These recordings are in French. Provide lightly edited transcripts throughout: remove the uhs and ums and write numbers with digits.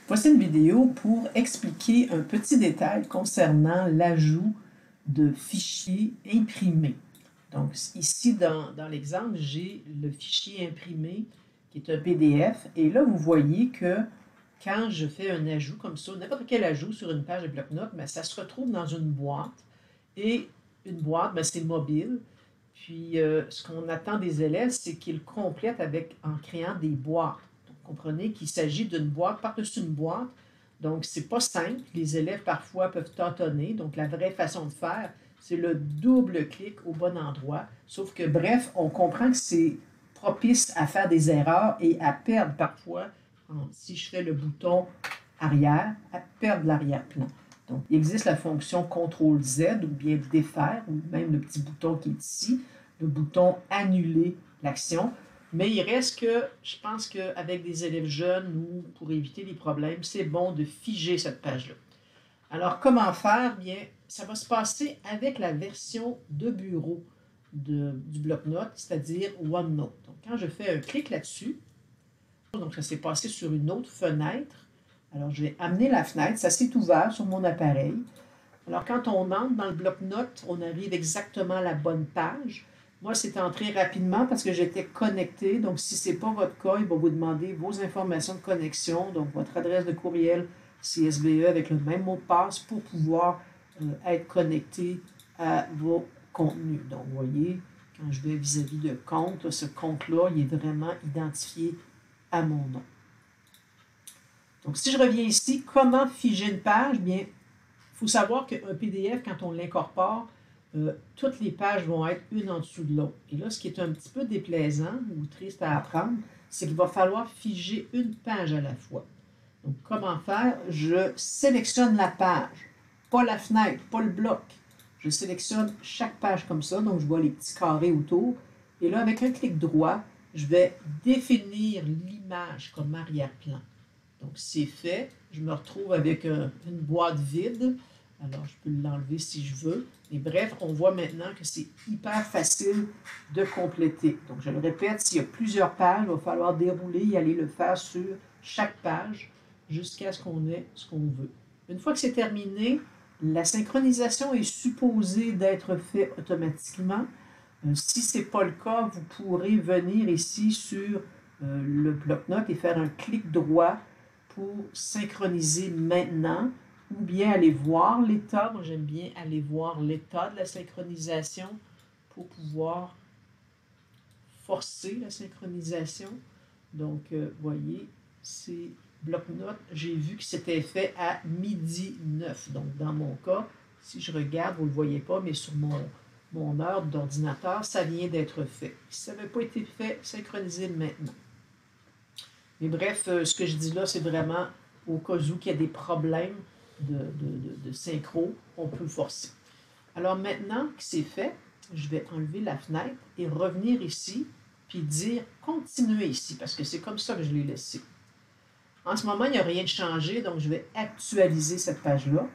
Voici une vidéo pour expliquer un petit détail concernant l'ajout de fichiers imprimés. Donc ici, dans l'exemple, j'ai le fichier imprimé qui est un PDF. Et là, vous voyez que quand je fais un ajout comme ça, n'importe quel ajout sur une page de bloc-notes, ça se retrouve dans une boîte. Et une boîte, c'est mobile. Puis, ce qu'on attend des élèves, c'est qu'ils complètent en créant des boîtes. Donc, comprenez qu'il s'agit d'une boîte par-dessus une boîte. Donc, c'est pas simple. Les élèves, parfois, peuvent tâtonner. Donc, la vraie façon de faire, c'est le double clic au bon endroit. Sauf que, bref, on comprend que c'est propice à faire des erreurs et à perdre parfois, si je fais le bouton arrière, à perdre l'arrière-plan. Donc, il existe la fonction CTRL-Z ou bien défaire, ou même le petit bouton qui est ici, le bouton annuler l'action. Mais il reste que, je pense qu'avec des élèves jeunes ou pour éviter les problèmes, c'est bon de figer cette page-là. Alors, comment faire? Bien, ça va se passer avec la version de bureau du bloc-notes, c'est-à-dire OneNote. Donc, quand je fais un clic là-dessus, donc ça s'est passé sur une autre fenêtre. Alors, je vais amener la fenêtre. Ça s'est ouvert sur mon appareil. Alors, quand on entre dans le bloc-notes, on arrive exactement à la bonne page. Moi, c'est entré rapidement parce que j'étais connecté. Donc, si ce n'est pas votre cas, il va vous demander vos informations de connexion, donc votre adresse de courriel CSVE avec le même mot de passe pour pouvoir être connecté à vos contenus. Donc, vous voyez, quand je vais vis-à-vis de compte, ce compte-là, il est vraiment identifié à mon nom. Donc, si je reviens ici, comment figer une page? Bien, il faut savoir qu'un PDF, quand on l'incorpore, toutes les pages vont être une en dessous de l'autre. Et là, ce qui est un petit peu déplaisant ou triste à apprendre, c'est qu'il va falloir figer une page à la fois. Donc, comment faire? Je sélectionne la page, pas la fenêtre, pas le bloc. Je sélectionne chaque page comme ça, donc je vois les petits carrés autour. Et là, avec un clic droit, je vais définir l'image comme arrière-plan. Donc, c'est fait. Je me retrouve avec une boîte vide. Alors, je peux l'enlever si je veux. Mais bref, on voit maintenant que c'est hyper facile de compléter. Donc, je le répète, s'il y a plusieurs pages, il va falloir dérouler et aller le faire sur chaque page jusqu'à ce qu'on ait ce qu'on veut. Une fois que c'est terminé, la synchronisation est supposée d'être faite automatiquement. Si ce n'est pas le cas, vous pourrez venir ici sur le bloc-notes et faire un clic droit pour synchroniser maintenant, ou bien aller voir l'état. Moi, j'aime bien aller voir l'état de la synchronisation pour pouvoir forcer la synchronisation. Donc, voyez, c'est bloc-notes. J'ai vu que c'était fait à 12h09. Donc, dans mon cas, si je regarde, vous ne le voyez pas, mais sur mon heure d'ordinateur, ça vient d'être fait. Si ça n'avait pas été fait, synchronisez maintenant. Mais bref, ce que je dis là, c'est vraiment au cas où il y a des problèmes de synchro, on peut forcer. Alors maintenant que c'est fait, je vais enlever la fenêtre et revenir ici, puis dire « Continuer » ici, parce que c'est comme ça que je l'ai laissé. En ce moment, il n'y a rien de changé, donc je vais actualiser cette page-là.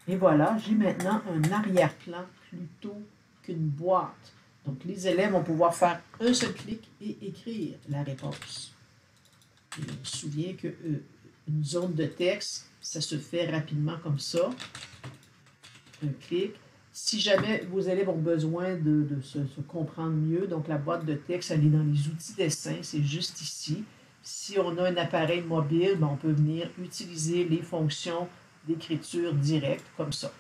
Et voilà, j'ai maintenant un arrière-plan plutôt qu'une boîte. Donc, les élèves vont pouvoir faire un seul clic et écrire la réponse. Et on se souvient qu'une zone de texte, ça se fait rapidement comme ça. Un clic. Si jamais vos élèves ont besoin de se comprendre mieux, donc la boîte de texte, elle est dans les outils dessin, c'est juste ici. Si on a un appareil mobile, on peut venir utiliser les fonctions d'écriture directe comme ça.